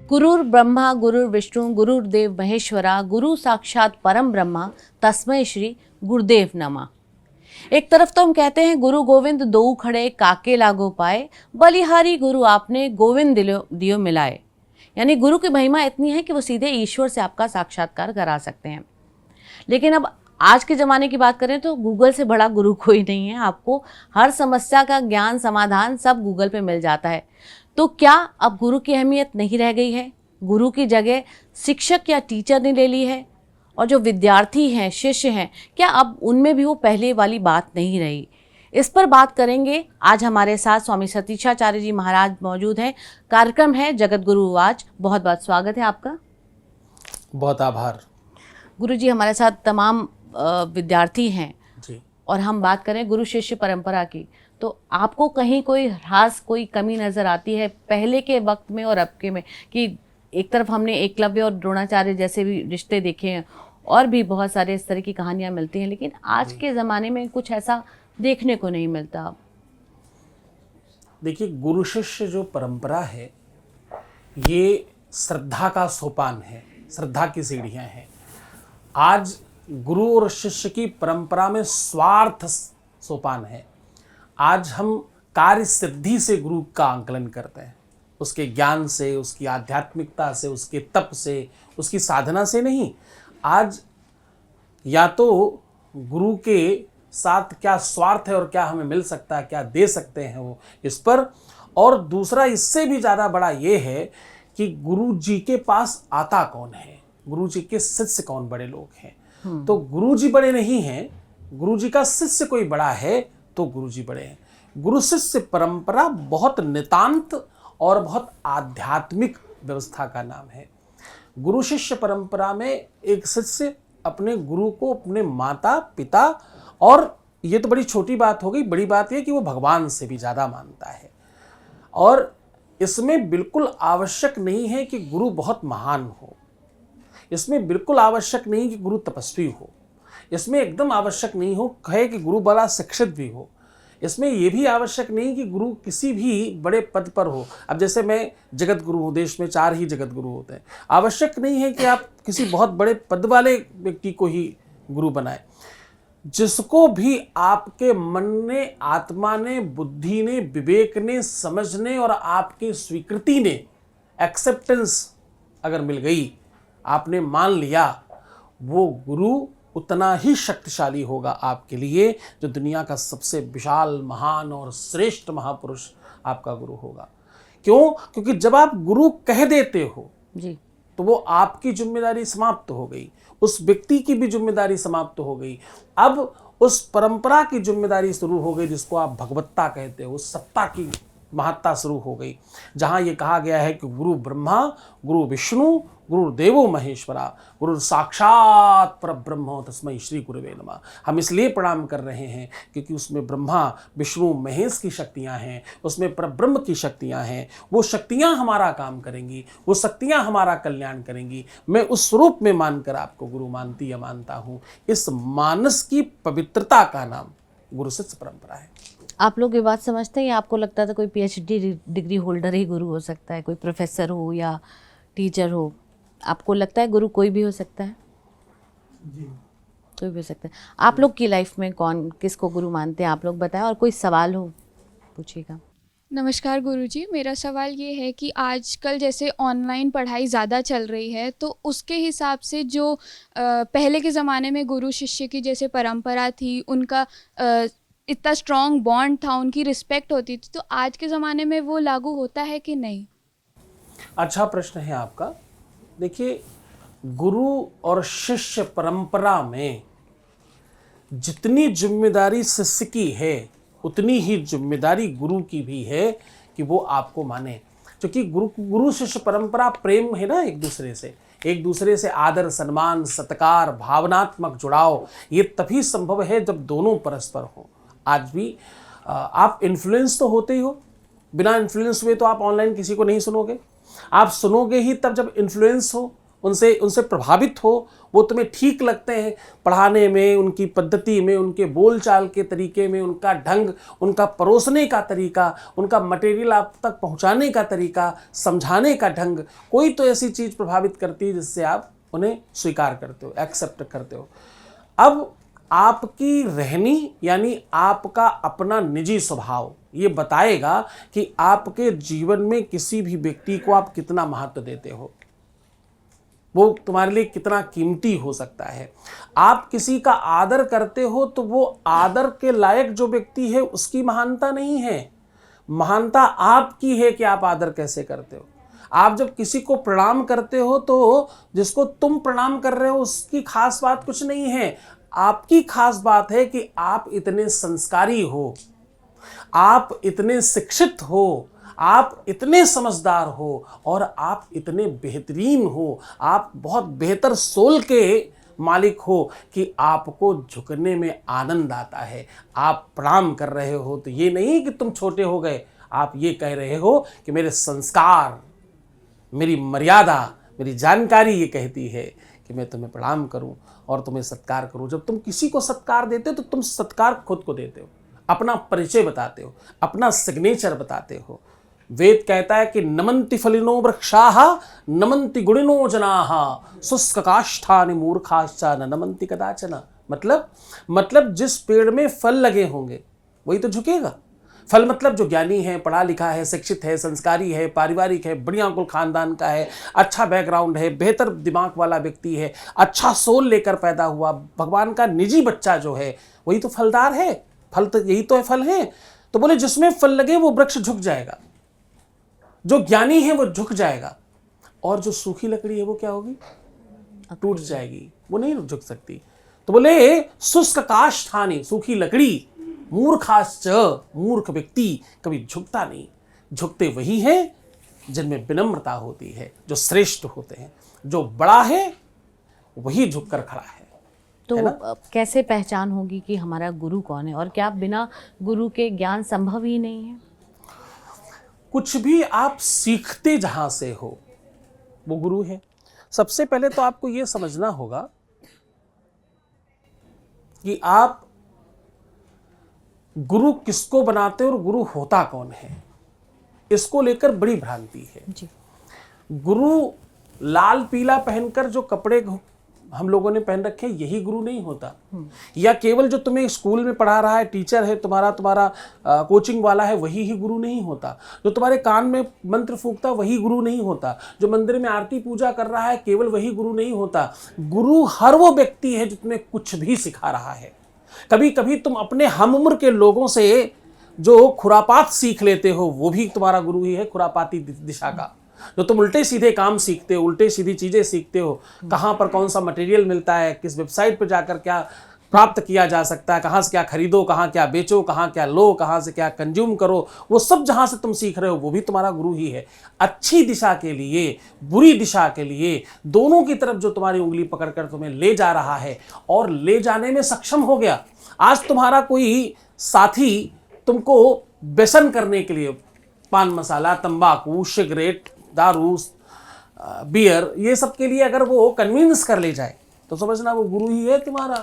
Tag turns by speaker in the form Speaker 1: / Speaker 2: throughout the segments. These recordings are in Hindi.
Speaker 1: गुरुर् ब्रह्मा गुरुर्विष्णु गुरुर्देव महेश्वरा गुरु साक्षात परम ब्रह्मा तस्मै श्री गुरुदेव नमः। एक तरफ तो हम कहते हैं गुरु गोविंद दो खड़े काके लागो पाए, बलिहारी गुरु आपने गोविंद दियो मिलाए। यानी गुरु की महिमा इतनी है कि वो सीधे ईश्वर से आपका साक्षात्कार करा सकते हैं। लेकिन अब आज के ज़माने की बात करें तो गूगल से बड़ा गुरु कोई नहीं है। आपको हर समस्या का ज्ञान समाधान सब गूगल पे मिल जाता है। तो क्या अब गुरु की अहमियत नहीं रह गई है? गुरु की जगह शिक्षक या टीचर ने ले ली है? और जो विद्यार्थी हैं, शिष्य हैं, क्या अब उनमें भी वो पहले वाली बात नहीं रही? इस पर बात करेंगे। आज हमारे साथ स्वामी सतीशाचार्य जी महाराज मौजूद हैं। कार्यक्रम है जगत गुरु आज। बहुत बहुत स्वागत है आपका।
Speaker 2: बहुत आभार।
Speaker 1: गुरु जी, हमारे साथ तमाम विद्यार्थी हैं
Speaker 2: जी।
Speaker 1: और हम बात करें गुरु शिष्य परंपरा की, तो आपको कहीं कोई खास कोई कमी नज़र आती है पहले के वक्त में और अब के में? कि एक तरफ हमने एकलव्य और द्रोणाचार्य जैसे भी रिश्ते देखे हैं और भी बहुत सारे इस तरह की कहानियां मिलती हैं, लेकिन आज के ज़माने में कुछ ऐसा देखने को नहीं मिलता।
Speaker 2: देखिए, गुरु शिष्य जो परंपरा है ये श्रद्धा का सोपान है, श्रद्धा की सीढ़ियां हैं। आज गुरु और शिष्य की परंपरा में स्वार्थ सोपान है। आज हम कार्य सिद्धि से गुरु का आंकलन करते हैं, उसके ज्ञान से, उसकी आध्यात्मिकता से, उसके तप से, उसकी साधना से नहीं। आज या तो गुरु के साथ क्या स्वार्थ है और क्या हमें मिल सकता है, क्या दे सकते हैं वो इस पर, और दूसरा इससे भी ज़्यादा बड़ा ये है कि गुरु जी के पास आता कौन है, गुरु जी के शिष्य कौन बड़े लोग हैं। तो गुरु जी बड़े नहीं हैं, गुरु जी का शिष्य कोई बड़ा है तो गुरु जी बड़े हैं। गुरु शिष्य परंपरा बहुत नितांत और बहुत आध्यात्मिक व्यवस्था का नाम है। गुरु शिष्य परंपरा में एक शिष्य अपने गुरु को अपने माता पिता, और ये तो बड़ी छोटी बात हो गई, बड़ी बात यह कि वो भगवान से भी ज़्यादा मानता है। और इसमें बिल्कुल आवश्यक नहीं है कि गुरु बहुत महान हो, इसमें बिल्कुल आवश्यक नहीं कि गुरु तपस्वी हो, इसमें एकदम आवश्यक नहीं हो कहे कि गुरु बड़ा शिक्षित भी हो, इसमें यह भी आवश्यक नहीं कि गुरु किसी भी बड़े पद पर हो। अब जैसे मैं जगत गुरु हूँ, देश में 4 ही जगत गुरु होते हैं। आवश्यक नहीं है कि आप किसी बहुत बड़े पद वाले व्यक्ति को ही गुरु बनाए। जिसको भी आपके मन ने, आत्मा ने, बुद्धि ने, विवेक ने, समझने और आपकी स्वीकृति ने, एक्सेप्टेंस अगर मिल गई, आपने मान लिया, वो गुरु उतना ही शक्तिशाली होगा आपके लिए जो दुनिया का सबसे विशाल, महान और श्रेष्ठ महापुरुष आपका गुरु होगा। क्यों? क्योंकि जब आप गुरु कह देते हो
Speaker 1: जी,
Speaker 2: तो वो आपकी जिम्मेदारी समाप्त हो गई, उस व्यक्ति की भी जिम्मेदारी समाप्त हो गई। अब उस परंपरा की जिम्मेदारी शुरू हो गई जिसको आप भगवत्ता कहते हो, उस सत्ता की महत्ता शुरू हो गई, जहाँ ये कहा गया है कि गुरु ब्रह्मा गुरु विष्णु गुरुदेवो महेश्वरा गुरु साक्षात परब्रह्म तस्मै श्री गुरुवे नमः। हम इसलिए प्रणाम कर रहे हैं क्योंकि उसमें ब्रह्मा विष्णु महेश की शक्तियां हैं, उसमें परब्रह्म की शक्तियां हैं। वो शक्तियां हमारा काम करेंगी, वो शक्तियां हमारा कल्याण करेंगी। मैं उस स्वरूप में मानकर आपको गुरु मानती या मानता हूँ। इस मानस की पवित्रता का नाम गुरु शिष्य परंपरा है।
Speaker 1: आप लोग ये बात समझते हैं या आपको लगता था कोई PhD डिग्री होल्डर ही गुरु हो सकता है, कोई प्रोफेसर हो या टीचर हो? आपको लगता है गुरु कोई भी हो सकता है?
Speaker 2: जी,
Speaker 1: कोई भी हो सकता है। आप लोग की लाइफ में कौन किसको गुरु मानते हैं, आप लोग बताएं। और कोई सवाल हो पूछिएगा।
Speaker 3: नमस्कार गुरुजी, मेरा सवाल ये है कि आजकल जैसे ऑनलाइन पढ़ाई ज़्यादा चल रही है, तो उसके हिसाब से जो पहले के ज़माने में गुरु शिष्य की जैसे परंपरा थी, उनका इतना स्ट्रॉन्ग बॉन्ड था, उनकी रिस्पेक्ट होती थी, तो आज के ज़माने में वो लागू होता है कि नहीं?
Speaker 2: अच्छा प्रश्न है आपका। देखिए, गुरु और शिष्य परंपरा में जितनी जिम्मेदारी शिष्य की है उतनी ही जिम्मेदारी गुरु की भी है कि वो आपको माने। क्योंकि गुरु शिष्य परंपरा प्रेम है ना, एक दूसरे से आदर, सम्मान, सत्कार, भावनात्मक जुड़ाव, ये तभी संभव है जब दोनों परस्पर हो। आज भी आप इन्फ्लुएंस तो होते ही हो, बिना इन्फ्लुएंस हुए तो आप ऑनलाइन किसी को नहीं सुनोगे। आप सुनोगे ही तब जब इन्फ्लुएंस हो, उनसे उनसे प्रभावित हो, वो तुम्हें ठीक लगते हैं पढ़ाने में, उनकी पद्धति में, उनके बोलचाल के तरीके में, उनका ढंग, उनका परोसने का तरीका, उनका मटेरियल आप तक पहुंचाने का तरीका, समझाने का ढंग, कोई तो ऐसी चीज़ प्रभावित करती है जिससे आप उन्हें स्वीकार करते हो, एक्सेप्ट करते हो। अब आपकी रहनी यानी आपका अपना निजी स्वभाव ये बताएगा कि आपके जीवन में किसी भी व्यक्ति को आप कितना महत्व देते हो, वो तुम्हारे लिए कितना कीमती हो सकता है। आप किसी का आदर करते हो तो वो आदर के लायक जो व्यक्ति है उसकी महानता नहीं है, महानता आपकी है कि आप आदर कैसे करते हो। आप जब किसी को प्रणाम करते हो तो जिसको तुम प्रणाम कर रहे हो उसकी खास बात कुछ नहीं है, आपकी खास बात है कि आप इतने संस्कारी हो, आप इतने शिक्षित हो, आप इतने समझदार हो और आप इतने बेहतरीन हो, आप बहुत बेहतर सोल के मालिक हो कि आपको झुकने में आनंद आता है। आप प्रणाम कर रहे हो तो ये नहीं कि तुम छोटे हो गए, आप ये कह रहे हो कि मेरे संस्कार, मेरी मर्यादा, मेरी जानकारी ये कहती है कि मैं तुम्हें प्रणाम करूं और तुम्हें सत्कार करूं। जब तुम किसी को सत्कार देते हो तो तुम सत्कार खुद को देते हो, अपना परिचय बताते हो, अपना सिग्नेचर बताते हो। वेद कहता है कि नमन्ति फलिनो वृक्षाः नमन्ति गुणिनो जनाः शुष्क काष्ठानि मूर्खाश्च न नमन्ति कदाचन। मतलब जिस पेड़ में फल लगे होंगे वही तो झुकेगा। फल मतलब जो ज्ञानी है, पढ़ा लिखा है, शिक्षित है, संस्कारी है, पारिवारिक है, बढ़िया कुल खानदान का है, अच्छा बैकग्राउंड है, बेहतर दिमाग वाला व्यक्ति है, अच्छा सोल लेकर पैदा हुआ, भगवान का निजी बच्चा जो है वही तो फलदार है। फल तो यही तो है, फल है। तो बोले जिसमें फल लगे वो वृक्ष झुक जाएगा, जो ज्ञानी है वो झुक जाएगा, और जो सूखी लकड़ी है वो क्या होगी, टूट जाएगी, वो नहीं झुक सकती। तो बोले शुष्क काष्ठानि, सूखी लकड़ी, मूर्खाश्च, मूर्ख व्यक्ति कभी झुकता नहीं। झुकते वही हैं जिनमें विनम्रता होती है, जो श्रेष्ठ होते हैं, जो बड़ा है वही झुककर खड़ा है।
Speaker 1: तो कैसे पहचान होगी कि हमारा गुरु कौन है, और क्या बिना गुरु के ज्ञान संभव ही नहीं है?
Speaker 2: कुछ भी आप सीखते जहां से हो वो गुरु है। सबसे पहले तो आपको यह समझना होगा कि आप गुरु किसको बनाते हो और गुरु होता कौन है, इसको लेकर बड़ी भ्रांति है
Speaker 1: जी।
Speaker 2: गुरु लाल पीला पहनकर जो कपड़े हम लोगों ने पहन रखे यही गुरु नहीं होता, या केवल जो तुम्हें स्कूल में पढ़ा रहा है, टीचर है तुम्हारा कोचिंग वाला है वही ही गुरु नहीं होता, जो तुम्हारे कान में मंत्र फूंकता वही गुरु नहीं होता, जो मंदिर में आरती पूजा कर रहा है केवल वही गुरु नहीं होता। गुरु हर वो व्यक्ति है जो तुम्हें कुछ भी सिखा रहा है। कभी कभी तुम अपने हम उम्र के लोगों से जो खुरापात सीख लेते हो वो भी तुम्हारा गुरु ही है, खुरापाती दिशा का। जो तुम उल्टे सीधे काम सीखते हो, उल्टे सीधी चीज़ें सीखते हो, कहाँ पर कौन सा मटेरियल मिलता है, किस वेबसाइट पर जाकर क्या प्राप्त किया जा सकता है, कहाँ से क्या खरीदो, कहाँ क्या बेचो, कहाँ क्या लो, कहाँ से क्या कंज्यूम करो, वो सब जहाँ से तुम सीख रहे हो वो भी तुम्हारा गुरु ही है। अच्छी दिशा के लिए, बुरी दिशा के लिए, दोनों की तरफ जो तुम्हारी उंगली पकड़कर तुम्हें ले जा रहा है और ले जाने में सक्षम हो गया। आज तुम्हारा कोई साथी तुमको व्यसन करने के लिए पान मसाला, तंबाकू, सिगरेट, दारू, बियर, ये सब के लिए अगर वो कन्विंस कर ले जाए तो समझना वो गुरु ही है तुम्हारा।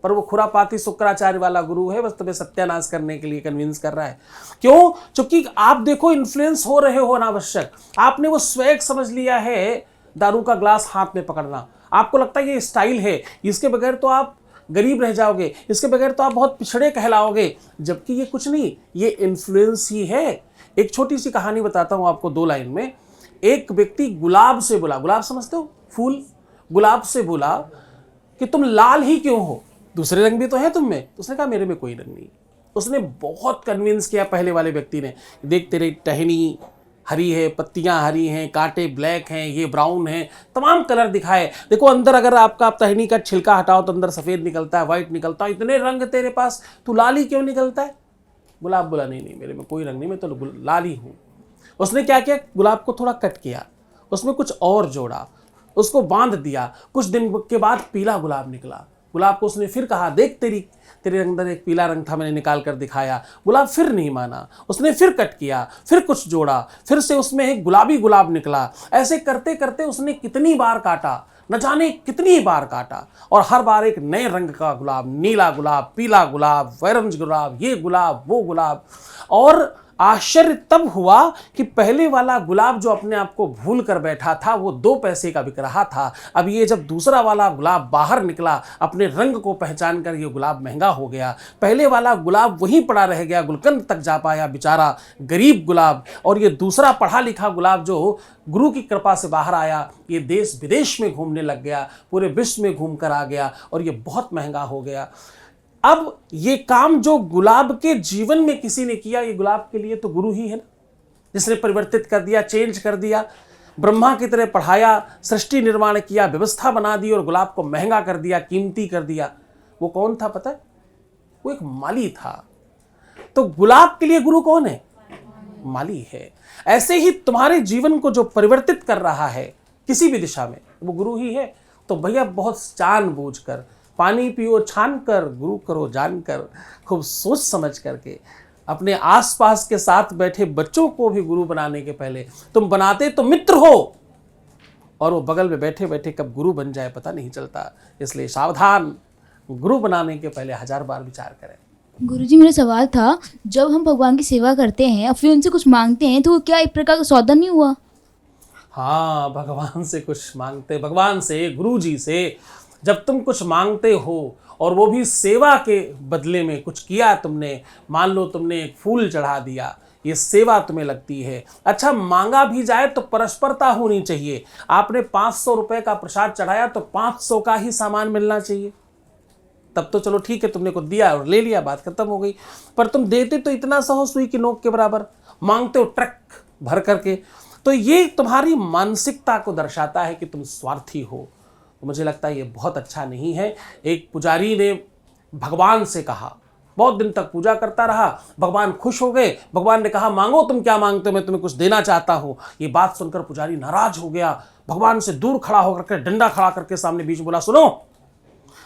Speaker 2: पर वो खुरापाती शुक्राचार्य वाला गुरु है, बस तुम्हें सत्यानाश करने के लिए कन्विंस कर रहा है। क्यों? क्योंकि आप देखो इन्फ्लुएंस हो रहे हो अनावश्यक। आपने वो स्वैग समझ लिया है, दारू का ग्लास हाथ में पकड़ना। आपको लगता है ये स्टाइल है, इसके बगैर तो आप गरीब रह जाओगे, इसके बगैर तो आप बहुत पिछड़े कहलाओगे, जबकि ये कुछ नहीं, ये इन्फ्लुएंस ही है। एक छोटी सी कहानी बताता हूँ आपको 2 लाइन में। एक व्यक्ति गुलाब से बोला, गुलाब समझते हो, फूल, गुलाब से बोला कि तुम लाल ही क्यों हो, दूसरे रंग भी तो है तुम में। तो उसने कहा मेरे में कोई रंग नहीं। उसने बहुत कन्विंस किया पहले वाले व्यक्ति ने, देख तेरी टहनी हरी है, पत्तियां हरी हैं, कांटे ब्लैक हैं, ये ब्राउन है, तमाम कलर दिखाए। देखो अंदर अगर आपका टहनी का छिलका हटाओ तो अंदर सफ़ेद निकलता है, वाइट निकलता है, इतने रंग तेरे पास, तू लाल ही क्यों निकलता है? गुलाब बोला नहीं मेरे में कोई रंग नहीं, मैं तो लाल ही हूँ। उसने क्या किया, गुलाब को थोड़ा कट किया, उसमें कुछ और जोड़ा, उसको बांध दिया। कुछ दिन के बाद पीला गुलाब निकला। गुलाब को उसने फिर कहा देख तेरे अंदर एक पीला रंग था, मैंने निकाल कर दिखाया। गुलाब फिर नहीं माना, उसने फिर कट किया, फिर कुछ जोड़ा, फिर से उसमें एक गुलाबी गुलाब निकला। ऐसे करते करते उसने कितनी बार काटा, न जाने कितनी बार काटा, और हर बार एक नए रंग का गुलाब, नीला गुलाब, पीला गुलाब, ऑरेंज गुलाब, ये गुलाब, वो गुलाब। और आश्चर्य तब हुआ कि पहले वाला गुलाब जो अपने आप को भूल कर बैठा था वो 2 पैसे का बिक रहा था। अब ये जब दूसरा वाला गुलाब बाहर निकला, अपने रंग को पहचान कर, ये गुलाब महंगा हो गया। पहले वाला गुलाब वहीं पड़ा रह गया, गुलकंद तक जा पाया बेचारा गरीब गुलाब। और ये दूसरा पढ़ा लिखा गुलाब जो गुरु की कृपा से बाहर आया, ये देश विदेश में घूमने लग गया, पूरे विश्व में घूम कर आ गया, और ये बहुत महंगा हो गया। अब ये काम जो गुलाब के जीवन में किसी ने किया, ये गुलाब के लिए तो गुरु ही है ना, जिसने परिवर्तित कर दिया, चेंज कर दिया, ब्रह्मा की तरह पढ़ाया, सृष्टि निर्माण किया, व्यवस्था बना दी और गुलाब को महंगा कर दिया, कीमती कर दिया। वो कौन था पता है? वो एक माली था। तो गुलाब के लिए गुरु कौन है? माली है। ऐसे ही तुम्हारे जीवन को जो परिवर्तित कर रहा है किसी भी दिशा में, वो गुरु ही है। तो भैया बहुत जानबूझ कर, पानी पियो छान कर, गुरु करो जान कर, खूब सोच समझ करके अपने आसपास के साथ बैठे बच्चों को भी गुरु बनाने के पहले, तुम बनाते तो मित्र हो, और वो बगल में बैठे बैठे कब गुरु बन जाए पता नहीं चलता। इसलिए सावधान, गुरु बनाने के पहले 1000 बार विचार करें।
Speaker 4: गुरुजी, मेरा सवाल था, जब हम भगवान की सेवा करते हैं और फिर उनसे कुछ मांगते हैं तो क्या एक प्रकार का सौदा नहीं हुआ?
Speaker 2: हाँ, भगवान से कुछ मांगते, भगवान से, गुरु जी से जब तुम कुछ मांगते हो और वो भी सेवा के बदले में कुछ किया तुमने, मान लो तुमने एक फूल चढ़ा दिया, ये सेवा तुम्हें लगती है। अच्छा, मांगा भी जाए तो परस्परता होनी चाहिए। आपने 500 रुपए का प्रसाद चढ़ाया तो 500 का ही सामान मिलना चाहिए, तब तो चलो ठीक है, तुमने को दिया और ले लिया, बात खत्म हो गई। पर तुम देते तो इतना सा हो, सुई की नोक के बराबर, मांगते हो ट्रक भर करके। तो ये तुम्हारी मानसिकता को दर्शाता है कि तुम स्वार्थी हो। तो मुझे लगता है ये बहुत अच्छा नहीं है। एक पुजारी ने भगवान से कहा, बहुत दिन तक पूजा करता रहा, भगवान खुश हो गए, भगवान ने कहा मांगो तुम क्या मांगते हो, मैं तुम्हें कुछ देना चाहता हूँ। ये बात सुनकर पुजारी नाराज हो गया, भगवान से दूर खड़ा होकर के डंडा खड़ा करके सामने बीच बोला, सुनो,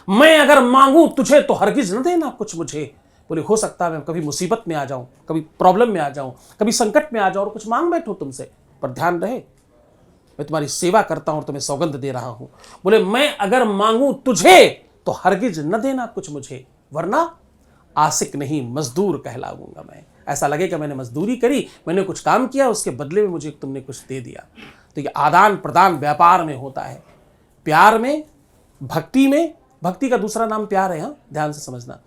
Speaker 2: मैं अगर मांगू तुझे तो हरगिज न देना कुछ मुझे। बोले हो सकता है मैं कभी मुसीबत में आ जाऊं, कभी प्रॉब्लम में आ जाऊं, कभी संकट में आ जाऊं और कुछ मांग बैठूं तुमसे, पर ध्यान रहे मैं तुम्हारी सेवा करता हूं और तुम्हें सौगंध दे रहा हूं। बोले मैं अगर मांगू तुझे तो हरगिज न देना कुछ मुझे, वरना आशिक नहीं मजदूर कहलाऊंगा मैं। ऐसा लगेगा मैंने मजदूरी करी, मैंने कुछ काम किया, उसके बदले में मुझे तुमने कुछ दे दिया। तो ये आदान प्रदान व्यापार में होता है, प्यार में, भक्ति में। भक्ति का दूसरा नाम प्यार है, हाँ, ध्यान से समझना।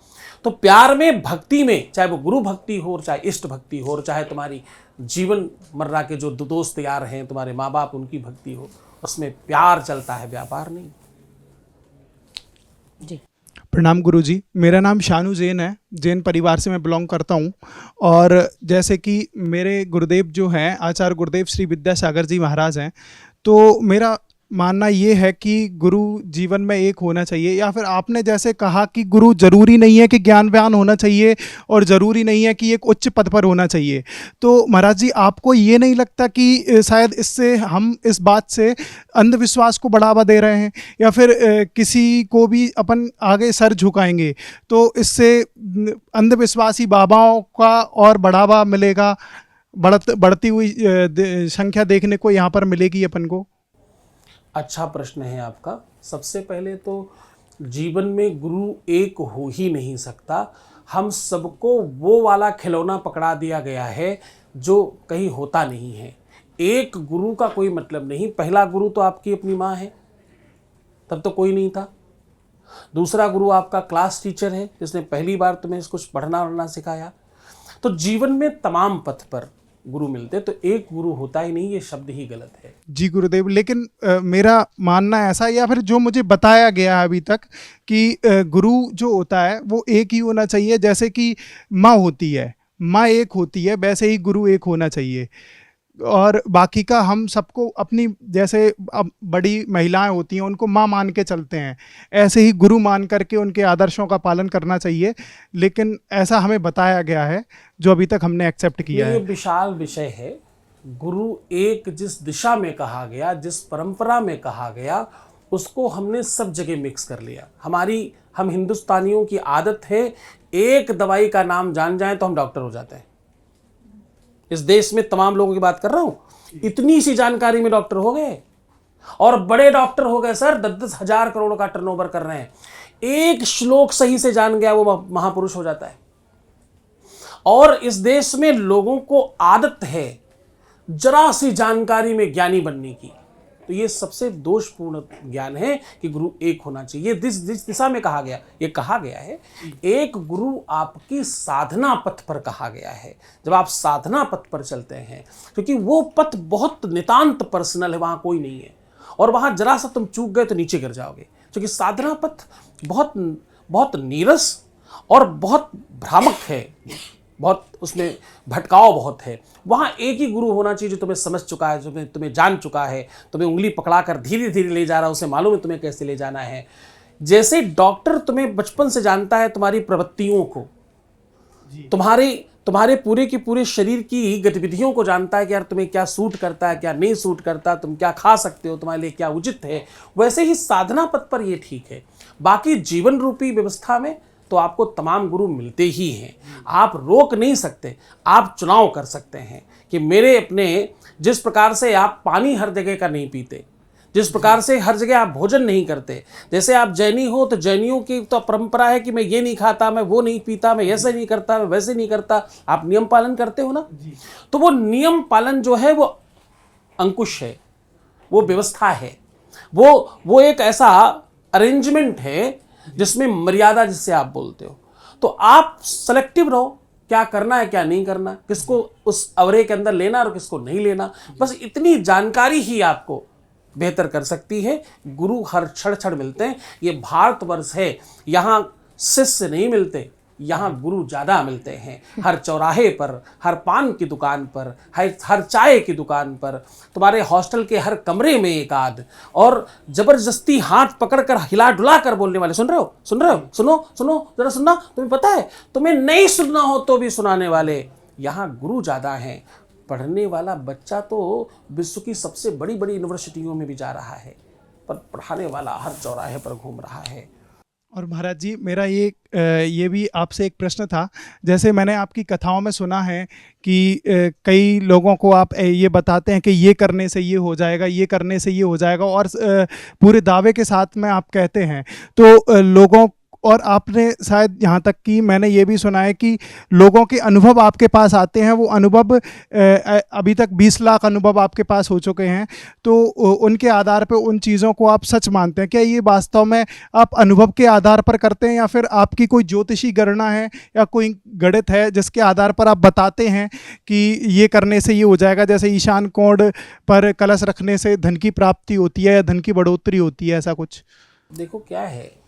Speaker 2: तो प्यार में, भक्ति में, चाहे वो गुरु भक्ति हो, चाहे इष्ट भक्ति हो, चाहे तुम्हारी जीवन मर्रा के जो दोस्त यार हैं, तुम्हारे माँ बाप, उनकी भक्ति हो, उसमें प्यार चलता है, व्यापार नहीं।
Speaker 1: जी
Speaker 5: प्रणाम गुरुजी, मेरा नाम शानू जैन है, जैन परिवार से मैं बिलोंग करता हूँ। और जैसे कि मेरे गुरुदेव जो हैं आचार्य गुरुदेव श्री विद्यासागर जी महाराज हैं, तो मेरा मानना ये है कि गुरु जीवन में एक होना चाहिए। या फिर आपने जैसे कहा कि गुरु जरूरी नहीं है कि ज्ञानवान होना चाहिए और ज़रूरी नहीं है कि एक उच्च पद पर होना चाहिए। तो महाराज जी, आपको ये नहीं लगता कि शायद इससे हम इस बात से अंधविश्वास को बढ़ावा दे रहे हैं, या फिर किसी को भी अपन आगे सर झुकाएंगे तो इससे अंधविश्वासी बाबाओं का और बढ़ावा मिलेगा, बढ़ती हुई संख्या देखने को यहाँ पर मिलेगी अपन को?
Speaker 2: अच्छा प्रश्न है आपका। सबसे पहले तो जीवन में गुरु एक हो ही नहीं सकता। हम सबको वो वाला खिलौना पकड़ा दिया गया है जो कहीं होता नहीं है। एक गुरु का कोई मतलब नहीं। पहला गुरु तो आपकी अपनी माँ है, तब तो कोई नहीं था। दूसरा गुरु आपका क्लास टीचर है जिसने पहली बार तुम्हें कुछ पढ़ना वढ़ना सिखाया। तो जीवन में तमाम पथ पर गुरु मिलते, तो एक गुरु होता ही नहीं, ये शब्द ही गलत है।
Speaker 5: जी गुरुदेव, लेकिन मेरा मानना ऐसा, या फिर जो मुझे बताया गया है अभी तक, कि गुरु जो होता है वो एक ही होना चाहिए। जैसे कि माँ होती है, माँ एक होती है, वैसे ही गुरु एक होना चाहिए। और बाकी का हम सबको अपनी, जैसे अब बड़ी महिलाएं होती हैं उनको माँ मान के चलते हैं, ऐसे ही गुरु मान करके उनके आदर्शों का पालन करना चाहिए। लेकिन ऐसा हमें बताया गया है जो अभी तक हमने एक्सेप्ट किया है।
Speaker 2: ये विशाल विषय है। गुरु एक जिस दिशा में कहा गया, जिस परंपरा में कहा गया, उसको हमने सब जगह मिक्स कर लिया। हम हिंदुस्तानियों की आदत है, एक दवाई का नाम जान जाए तो हम डॉक्टर हो जाते हैं। इस देश में तमाम लोगों की बात कर रहा हूं, इतनी सी जानकारी में डॉक्टर हो गए। और बड़े डॉक्टर हो गए सर, 10-10 हजार करोड़ का टर्नओवर कर रहे हैं। एक श्लोक सही से जान गया वो महापुरुष हो जाता है। और इस देश में लोगों को आदत है जरा सी जानकारी में ज्ञानी बनने की। तो ये सबसे दोषपूर्ण ज्ञान है कि गुरु एक होना चाहिए। जिस दिशा में कहा गया, ये कहा गया है एक गुरु आपकी साधना पथ पर कहा गया है। जब आप साधना पथ पर चलते हैं, क्योंकि वो पथ बहुत नितांत पर्सनल है, वहां कोई नहीं है, और वहां जरा सा तुम चूक गए तो नीचे गिर जाओगे। क्योंकि साधना पथ बहुत बहुत नीरस और बहुत भ्रामक है, बहुत उसमें भटकाव बहुत है। वहाँ एक ही गुरु होना चाहिए जो तुम्हें समझ चुका है, जो तुम्हें जान चुका है, तुम्हें उंगली पकड़ाकर धीरे धीरे ले जा रहा है, उसे मालूम है तुम्हें कैसे ले जाना है। जैसे डॉक्टर तुम्हें बचपन से जानता है, तुम्हारी प्रवृत्तियों को, तुम्हारे पूरे की पूरे शरीर की गतिविधियों को जानता है कि यार तुम्हें क्या सूट करता है, क्या नहीं सूट करता, तुम क्या खा सकते हो, तुम्हारे लिए क्या उचित है। वैसे ही साधना पथ पर ये ठीक है। बाकी जीवन रूपी व्यवस्था में तो आपको तमाम गुरु मिलते ही हैं। आप रोक नहीं सकते, आप चुनाव कर सकते हैं कि मेरे अपने, जिस प्रकार से आप पानी हर जगह का नहीं पीते, जिस प्रकार से हर जगह आप भोजन नहीं करते, जैसे आप जैनी हो तो जैनियों की तो परंपरा है कि मैं ये नहीं खाता, मैं वो नहीं पीता, मैं ऐसे नहीं करता, मैं वैसे नहीं करता, आप नियम पालन करते हो ना। तो वो नियम पालन जो है वो अंकुश है, वो व्यवस्था है, वो एक ऐसा अरेंजमेंट है जिसमें मर्यादा, जिससे आप बोलते हो। तो आप सेलेक्टिव रहो, क्या करना है क्या नहीं करना, किसको उस अवरे के अंदर लेना और किसको नहीं लेना। बस इतनी जानकारी ही आपको बेहतर कर सकती है। गुरु हर क्षण क्षण मिलते हैं। ये भारतवर्ष है, यहाँ शिष्य नहीं मिलते, यहाँ गुरु ज़्यादा मिलते हैं। हर चौराहे पर, हर पान की दुकान पर, हर चाय की दुकान पर, तुम्हारे हॉस्टल के हर कमरे में एक आध, और ज़बरदस्ती हाथ पकड़कर हिला डुला कर बोलने वाले। सुन रहे हो, सुन रहे हो, सुनो सुनो जरा सुनना। तुम्हें पता है, तुम्हें नहीं सुनना हो तो भी सुनाने वाले यहाँ गुरु ज़्यादा हैं। पढ़ने वाला बच्चा तो विश्व की सबसे बड़ी बड़ी यूनिवर्सिटियों में भी जा रहा है, पर पढ़ाने वाला हर चौराहे पर घूम रहा है।
Speaker 5: और महाराज जी, मेरा ये भी आपसे एक प्रश्न था। जैसे मैंने आपकी कथाओं में सुना है कि कई लोगों को आप ये बताते हैं कि ये करने से ये हो जाएगा, ये करने से ये हो जाएगा, और पूरे दावे के साथ में आप कहते हैं तो लोगों, और आपने शायद यहाँ तक कि मैंने ये भी सुना है कि लोगों के अनुभव आपके पास आते हैं, वो अनुभव अभी तक 20 लाख अनुभव आपके पास हो चुके हैं, तो उनके आधार पर उन चीज़ों को आप सच मानते हैं। क्या ये वास्तव में आप अनुभव के आधार पर करते हैं, या फिर आपकी कोई ज्योतिषी गणना है या कोई गणित है जिसके आधार पर आप बताते हैं कि ये करने से ये हो जाएगा? जैसे ईशान कोण पर कलश रखने से धन की प्राप्ति होती है या धन की बढ़ोतरी होती है, ऐसा कुछ?
Speaker 2: देखो क्या है,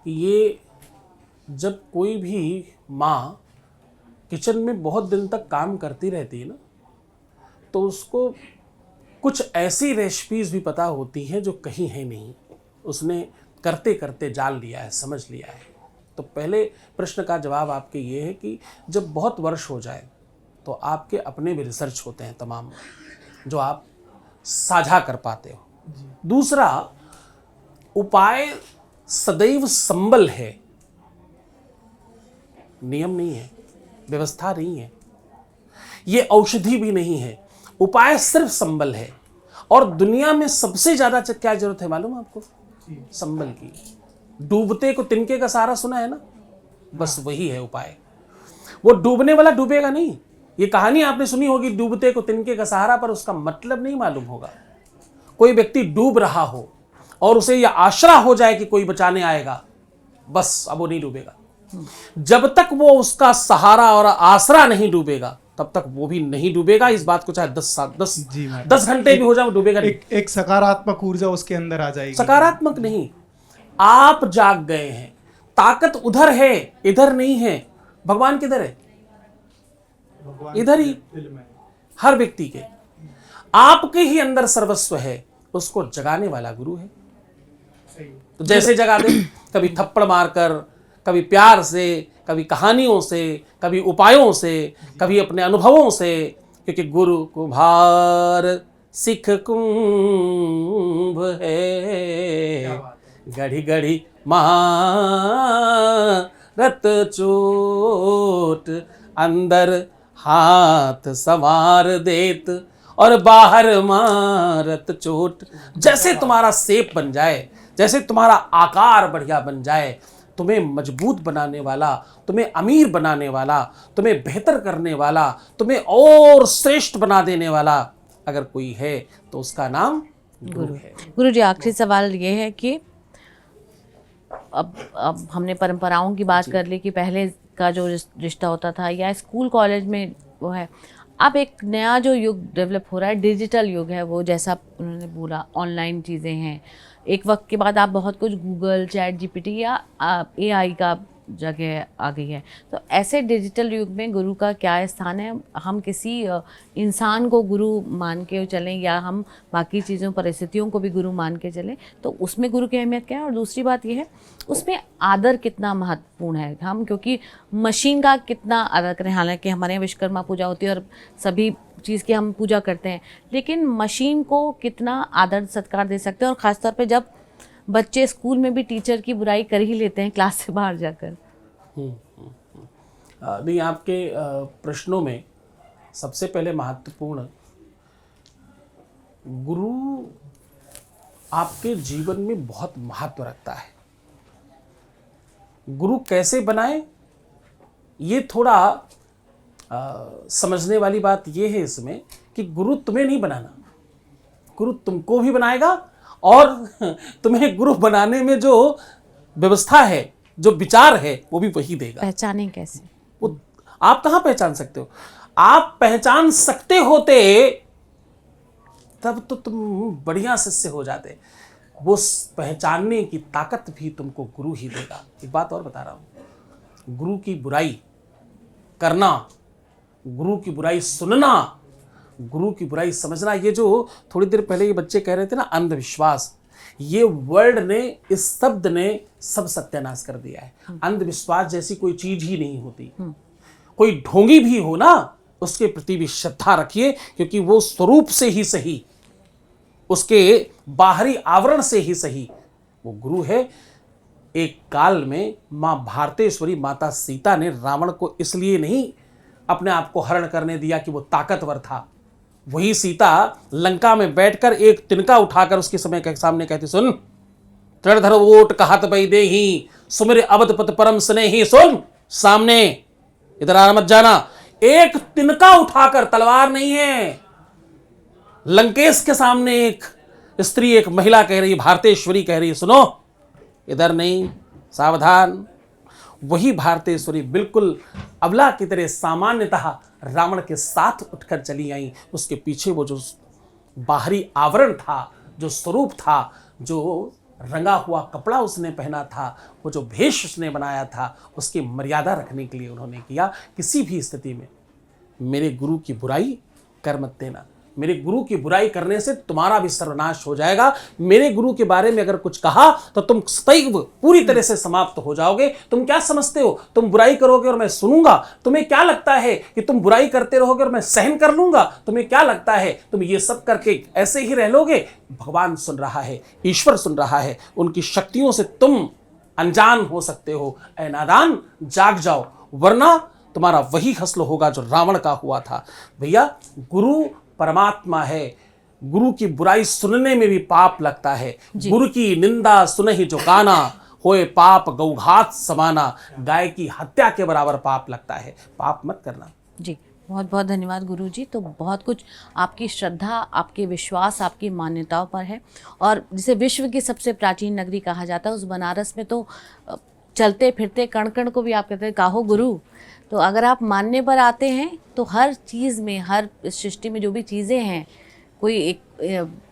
Speaker 2: ये जब कोई भी माँ किचन में बहुत दिन तक काम करती रहती है ना, तो उसको कुछ ऐसी रेसिपीज़ भी पता होती हैं जो कहीं है नहीं, उसने करते करते जान लिया है, समझ लिया है। तो पहले प्रश्न का जवाब आपके ये है कि जब बहुत वर्ष हो जाए तो आपके अपने भी रिसर्च होते हैं तमाम, जो आप साझा कर पाते हो। दूसरा, उपाय सदैव संबल है, नियम नहीं है, व्यवस्था नहीं है, ये औषधि भी नहीं है। उपाय सिर्फ संबल है। और दुनिया में सबसे ज्यादा क्या जरूरत है मालूम आपको? संबल की। डूबते को तिनके का सहारा सुना है ना, बस वही है उपाय। वो डूबने वाला डूबेगा नहीं। ये कहानी आपने सुनी होगी, डूबते को तिनके का सहारा, पर उसका मतलब नहीं मालूम होगा। कोई व्यक्ति डूब रहा हो और उसे यह आशा हो जाए कि कोई बचाने आएगा, बस अब वो नहीं डूबेगा। जब तक वो उसका सहारा और आसरा नहीं डूबेगा तब तक वो भी नहीं डूबेगा। इस बात को चाहे 10 घंटे भी हो जाए, वो डूबेगा नहीं।
Speaker 5: एक सकारात्मक ऊर्जा उसके अंदर आ जाएगी।
Speaker 2: सकारात्मक नहीं, आप जाग गए हैं, ताकत उधर है, इधर नहीं है। भगवान किधर है? इधर ही, हर व्यक्ति के, आपके ही अंदर सर्वस्व है। उसको जगाने वाला गुरु है। तो जैसे जगा दे, कभी थप्पड़ मारकर, कभी प्यार से, कभी कहानियों से, कभी उपायों से, कभी अपने अनुभवों से। क्योंकि गुरु कुम्हार सिख कुंभ है, गढ़ी गढ़ी महारत चोट, अंदर हाथ संवार देत। और बाहर मारत चोट। जैसे तुम्हारा शेप बन जाए, जैसे तुम्हारा आकार बढ़िया बन जाए, तुम्हें मजबूत बनाने वाला, तुम्हें अमीर बनाने वाला, तुम्हें बेहतर करने वाला, तुम्हें और श्रेष्ठ बना देने वाला अगर कोई है तो उसका नाम गुरु है।
Speaker 1: गुरु जी, आखिरी सवाल ये है कि अब हमने परंपराओं की बात कर ली कि पहले का जो रिश्ता होता था या स्कूल कॉलेज में वो है, अब एक नया जो युग डेवलप हो रहा है, डिजिटल युग है वो, जैसा उन्होंने बोला ऑनलाइन चीज़ें हैं। एक वक्त के बाद आप बहुत कुछ गूगल, चैट जीपीटी या एआई का जगह आ गई है, तो ऐसे डिजिटल युग में गुरु का क्या स्थान है? हम किसी इंसान को गुरु मान के चलें या हम बाकी चीज़ों, परिस्थितियों को भी गुरु मान के चलें, तो उसमें गुरु की अहमियत क्या है? और दूसरी बात यह है, उसमें आदर कितना महत्वपूर्ण है? हम क्योंकि मशीन का कितना आदर करें, हालांकि हमारे यहाँ विश्वकर्मा पूजा होती है और सभी चीज़ की हम पूजा करते हैं, लेकिन मशीन को कितना आदर सत्कार दे सकते हैं? और ख़ासतौर पे जब बच्चे स्कूल में भी टीचर की बुराई कर ही लेते हैं क्लास से बाहर जाकर।
Speaker 2: नहीं, आपके प्रश्नों में सबसे पहले महत्वपूर्ण, गुरु आपके जीवन में बहुत महत्व रखता है। गुरु कैसे बनाए, ये थोड़ा समझने वाली बात ये है इसमें कि गुरु तुम्हें नहीं बनाना, गुरु तुमको भी बनाएगा और तुम्हें गुरु बनाने में जो व्यवस्था है, जो विचार है, वो भी वही देगा।
Speaker 1: पहचाने कैसे?
Speaker 2: वो आप कहाँ पहचान सकते हो? आप पहचान सकते होते तब तो तुम बढ़िया शिष्य हो जाते। वो पहचानने की ताकत भी तुमको गुरु ही देगा। एक बात और बता रहा हूं, गुरु की बुराई करना, गुरु की बुराई सुनना, गुरु की बुराई समझना, ये जो थोड़ी देर पहले ये बच्चे कह रहे थे ना, अंधविश्वास, ये वर्ड ने, इस शब्द ने सब सत्यानाश कर दिया है। अंधविश्वास जैसी कोई चीज ही नहीं होती। कोई ढोंगी भी हो ना, उसके प्रति भी श्रद्धा रखिए, क्योंकि वो स्वरूप से ही सही, उसके बाहरी आवरण से ही सही वो गुरु है। एक काल में मां भारतेश्वरी, माता सीता ने रावण को इसलिए नहीं अपने आप को हरण करने दिया कि वो ताकतवर था। वही सीता लंका में बैठकर एक तिनका उठाकर उसके समय के सामने कहती, सुन, तृणधर वोट कहत बई देही, सुमिर अवधपत परम स्नेही। सुन, सामने इधर आ मत जाना। एक तिनका उठाकर, तलवार नहीं है, लंकेश के सामने एक स्त्री, एक महिला कह रही, भारतेश्वरी कह रही, सुनो, इधर नहीं, सावधान। वही भारतेश्वरी बिल्कुल अबला की तरह सामान्यतः रावण के साथ उठकर चली आई। उसके पीछे वो जो बाहरी आवरण था, जो स्वरूप था, जो रंगा हुआ कपड़ा उसने पहना था, वो जो भेष उसने बनाया था, उसकी मर्यादा रखने के लिए उन्होंने किया, किसी भी स्थिति में मेरे गुरु की बुराई कर मत देना। मेरे गुरु की बुराई करने से तुम्हारा भी सर्वनाश हो जाएगा। मेरे गुरु के बारे में अगर कुछ कहा तो तुम सदैव पूरी तरह से समाप्त हो जाओगे। तुम क्या समझते हो, तुम बुराई करोगे और मैं सुनूंगा? तुम्हें क्या लगता है कि तुम बुराई करते रहोगे और मैं सहन कर लूंगा? तुम्हें क्या लगता है तुम ये सब करके ऐसे ही रह लोगे? भगवान सुन रहा है, ईश्वर सुन रहा है, उनकी शक्तियों से तुम अनजान हो सकते हो। ऐ नादान, जाग जाओ, वरना तुम्हारा वही हस्ल होगा जो रावण का हुआ था। भैया, गुरु परमात्मा है। गुरु की बुराई सुनने में भी पाप लगता है। गुरु की निंदा सुनहि जो काना, होए पाप गौघात समाना। गाय की हत्या के बराबर पाप लगता है। पाप मत करना।
Speaker 1: जी, बहुत बहुत धन्यवाद गुरु जी। तो बहुत कुछ आपकी श्रद्धा, आपके विश्वास, आपकी मान्यताओं पर है। और जिसे विश्व की सबसे प्राचीन नगरी कहा जाता है, उस बनारस में तो चलते फिरते कण कण को भी आप कहते हैं काहो गुरु। तो अगर आप मानने पर आते हैं तो हर चीज़ में, हर सृष्टि में जो भी चीज़ें हैं, कोई एक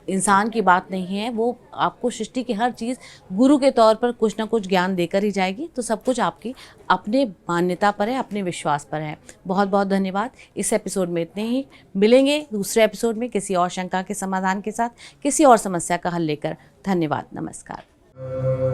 Speaker 1: इंसान की बात नहीं है, वो आपको सृष्टि की हर चीज़ गुरु के तौर पर कुछ ना कुछ ज्ञान देकर ही जाएगी। तो सब कुछ आपकी अपने मान्यता पर है, अपने विश्वास पर है। बहुत बहुत धन्यवाद। इस एपिसोड में इतने ही। मिलेंगे दूसरे एपिसोड में किसी और शंका के समाधान के साथ, किसी और समस्या का हल लेकर। धन्यवाद, नमस्कार।